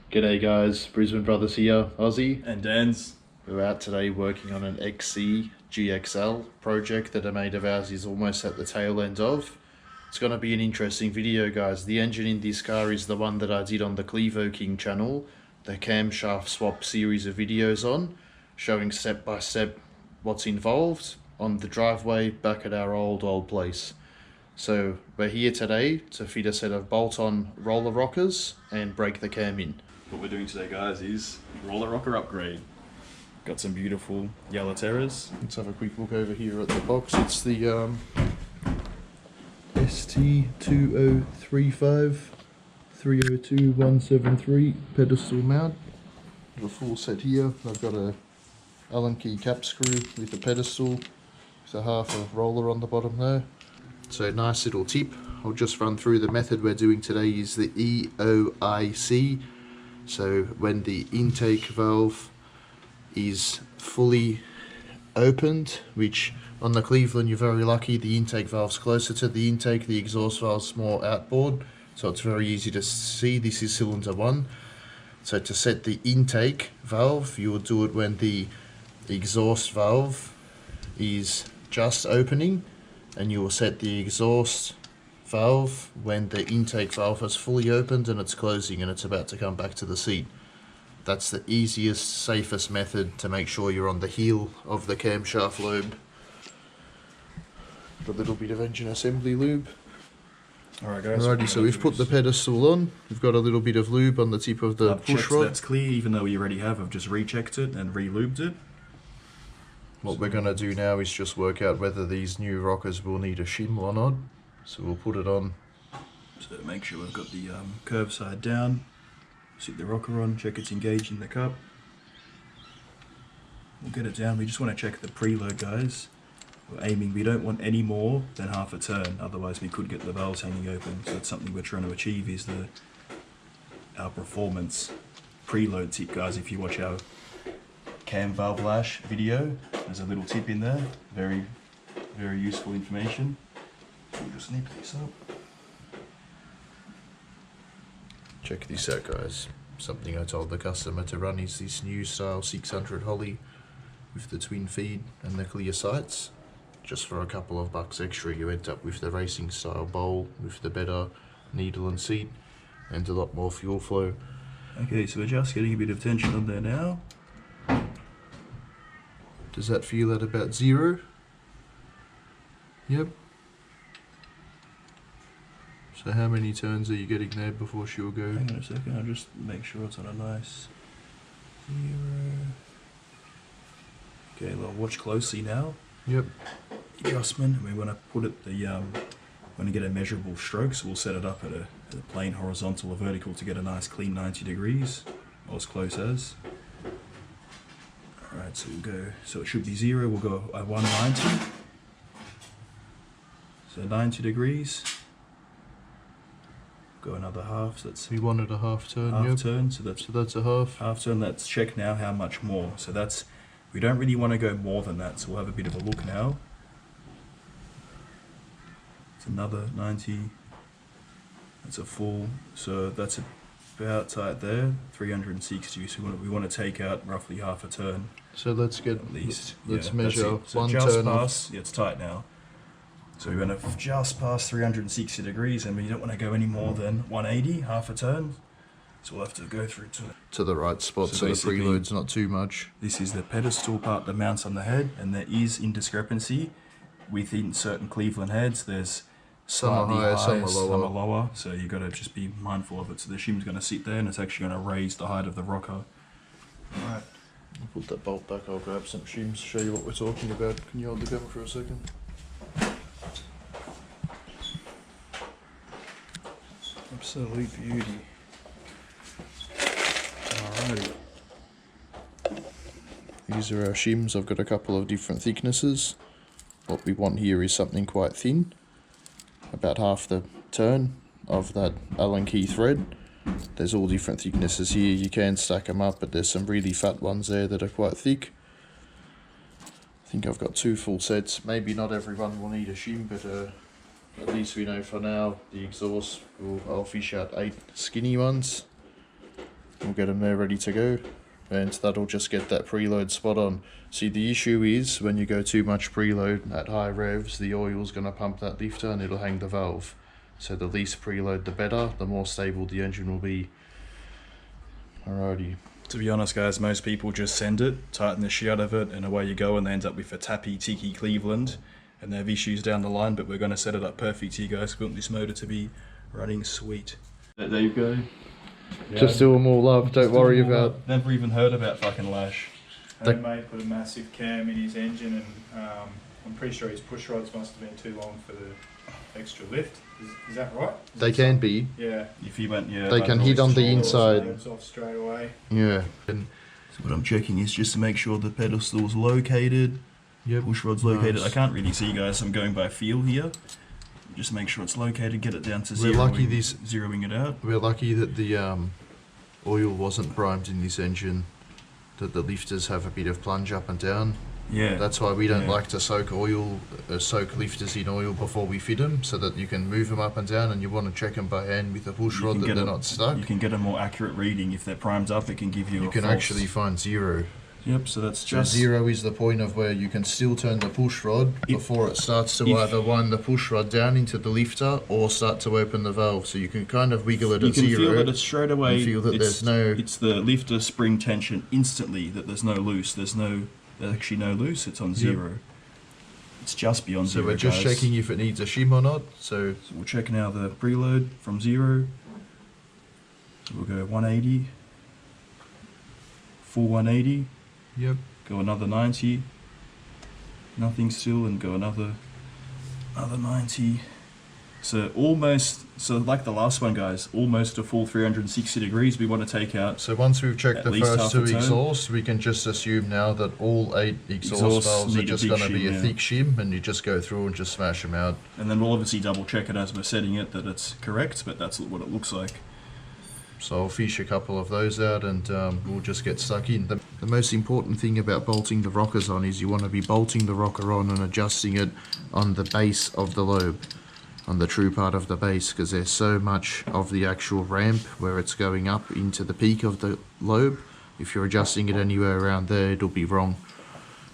G'day guys, Brisbane brothers here, Aussie. And Dan's. We're out today working on an XC GXL project that a mate of ours is almost at the tail end of. It's going to be an interesting video guys. The engine in this car is the one that I did on the Clevo King channel, the camshaft swap series of videos on, showing step by step what's involved on the driveway back at our old place. So we're here today to fit a set of bolt-on roller rockers and break the cam in. What we're doing today, guys, is roller rocker upgrade. Got some beautiful Yella Terras. Let's have a quick look over here at the box. It's the ST2035 302173 pedestal mount. The full set here. I've got a Allen key cap screw with a pedestal with a half a roller on the bottom there. So nice little tip. I'll just run through the method we're doing today is the EOIC. So when the intake valve is fully opened, which on the Cleveland you're very lucky, the intake valve's closer to the intake, the exhaust valve's more outboard, so it's very easy to see. This is cylinder 1. So to set the intake valve, you will do it when the exhaust valve is just opening, and you will set the exhaust valve when the intake valve has fully opened and it's closing and it's about to come back to the seat. That's the easiest, safest method to make sure you're on the heel of the camshaft lobe. A little bit of engine assembly lube. Alright guys. Alrighty, so we've put the pedestal on. We've got a little bit of lube on the tip of the push rod. That's clear, even though we already have. I've just rechecked it and re-lubed it. What we're going to do now is just work out whether these new rockers will need a shim or not. So we'll put it on. So make sure we've got the curve side down. Sit the rocker on, check it's engaged in the cup. We'll get it down. We just want to check the preload, guys. We're aiming, we don't want any more than half a turn, otherwise we could get the valves hanging open. So that's something we're trying to achieve, is our performance preload tip, guys. If you watch our cam valve lash video, there's a little tip in there. Very, very useful information. We'll just nip this up. Check this out guys. Something I told the customer to run is this new style 600 Holly with the twin feed and the clear sights. Just for a couple of bucks extra you end up with the racing style bowl with the better needle and seat and a lot more fuel flow. Okay, so we're just getting a bit of tension on there now. Does that feel at about 0? Yep. So how many turns are you getting there before she'll go? Hang on a second, I'll just make sure it's on a nice 0. Okay, well, watch closely now. Yep. Adjustment, and we want to put it want to get a measurable stroke, so we'll set it up at a plane, horizontal or vertical, to get a nice clean 90 degrees, or as close as. Alright, so we'll go, so it should be 0, we'll go at 190. So 90 degrees. Go another half, so that's... We wanted a half turn, half turn, so that's a half. Half turn, let's check now how much more. So that's, we don't really want to go more than that, so we'll have a bit of a look now. It's another 90. That's a full, so that's about tight there, 360. So we want to take out roughly half a turn. So let's get, at least. let's yeah, measure so one just turn past, yeah, it's tight now. So we want to just past 360 degrees, and we don't want to go any more than 180, half a turn. So we'll have to go through to the right spot, so the preload's not too much. This is the pedestal part that mounts on the head, and there is indiscrepancy within certain Cleveland heads. There's some are higher, some are lower. So you've got to just be mindful of it. So the shim's going to sit there, and it's actually going to raise the height of the rocker. Alright, I'll put that bolt back, I'll grab some shims, show you what we're talking about. Can you hold the camera for a second? Absolute beauty. Alrighty. These are our shims. I've got a couple of different thicknesses. What we want here is something quite thin, about half the turn of that Allen key thread. There's all different thicknesses here. You can stack them up, but there's some really fat ones there that are quite thick. I think I've got 2 full sets. Maybe not everyone will need a shim, but at least we know for now the exhaust I'll fish out 8 skinny ones. We'll get them there ready to go, and that'll just get that preload spot on. See, the issue is when you go too much preload at high revs, the oil's going to pump that lifter and it'll hang the valve. So the least preload the better, the more stable the engine will be. Alrighty. To be honest guys, most people just send it, tighten the shit out of it, and away you go, and they end up with a tappy, ticky Cleveland, and they have issues down the line, but we're going to set it up perfect here guys. We want this motor to be running sweet. There you go. Yeah. Just do them all up, don't worry about... Never even heard about fucking Lash. Mate put a massive cam in his engine, and I'm pretty sure his push rods must have been too long for the extra lift. Is that right? They can be. Yeah. If he went, yeah. They can hit on the inside. It off straight away. Yeah. So what I'm checking is just to make sure the pedestal's located. Yep. Pushrod's located. Nice. I can't really see guys, I'm going by feel here. Just make sure it's located, get it down to We're zero. lucky zeroing it out. We're lucky that the oil wasn't primed in this engine, that the lifters have a bit of plunge up and down. Yeah. That's why we don't like to soak lifters in oil before we fit them, so that you can move them up and down, and you want to check them by hand with a push rod that they're not stuck. You can get a more accurate reading. If they're primed up, it can give you You can actually find zero. Yep, so that's So just... zero is the point of where you can still turn the push rod before it starts to either wind the push rod down into the lifter or start to open the valve. So you can kind of wiggle it at zero. You can feel that it's straight away. You feel that there's no... It's the lifter spring tension instantly, that there's no loose. There's actually no loose, it's on zero. Yep. It's just beyond zero, So we're just checking if it needs a shim or not. So we'll check now the preload from zero. So we'll go 180. Full 180. Yep. Go another 90. Nothing still, and go another 90. So like the last one guys, almost a full 360 degrees we want to take out. So once we've checked the first two exhausts, we can just assume now that all 8 exhaust valves are just going to be a thick shim, and you just go through and just smash them out. And then we'll obviously double check it as we're setting it that it's correct, but that's what it looks like. So I'll fish a couple of those out, and we'll just get stuck in. The most important thing about bolting the rockers on is you want to be bolting the rocker on and adjusting it on the base of the lobe, on the true part of the base, because there's so much of the actual ramp where it's going up into the peak of the lobe. If you're adjusting it anywhere around there, it'll be wrong.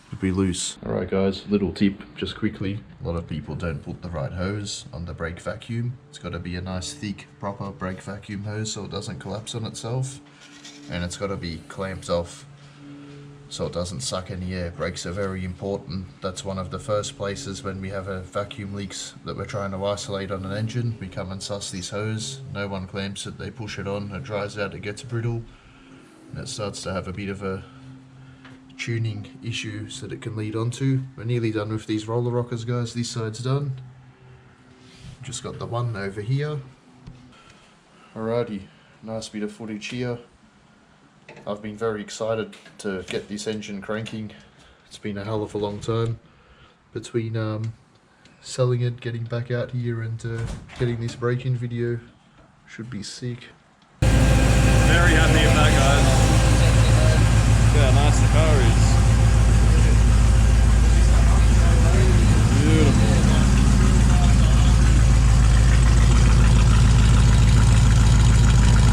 It'll be loose. Alright guys, little tip, just quickly. A lot of people don't put the right hose on the brake vacuum. It's got to be a nice thick, proper brake vacuum hose so it doesn't collapse on itself. And it's got to be clamped off so it doesn't suck any air. Brakes are very important. That's one of the first places when we have a vacuum leaks that we're trying to isolate on an engine. We come and suss this hose. No one clamps it, they push it on, it dries out, it gets brittle, and it starts to have a bit of a tuning issues that it can lead on to. We're nearly done with these roller rockers guys, this side's done. Just got the one over here. Alrighty, nice bit of footage here. I've been very excited to get this engine cranking. It's been a hell of a long time between selling it, getting back out here, and getting this break-in video. Should be sick. Very happy with that guys. Look how nice the car is.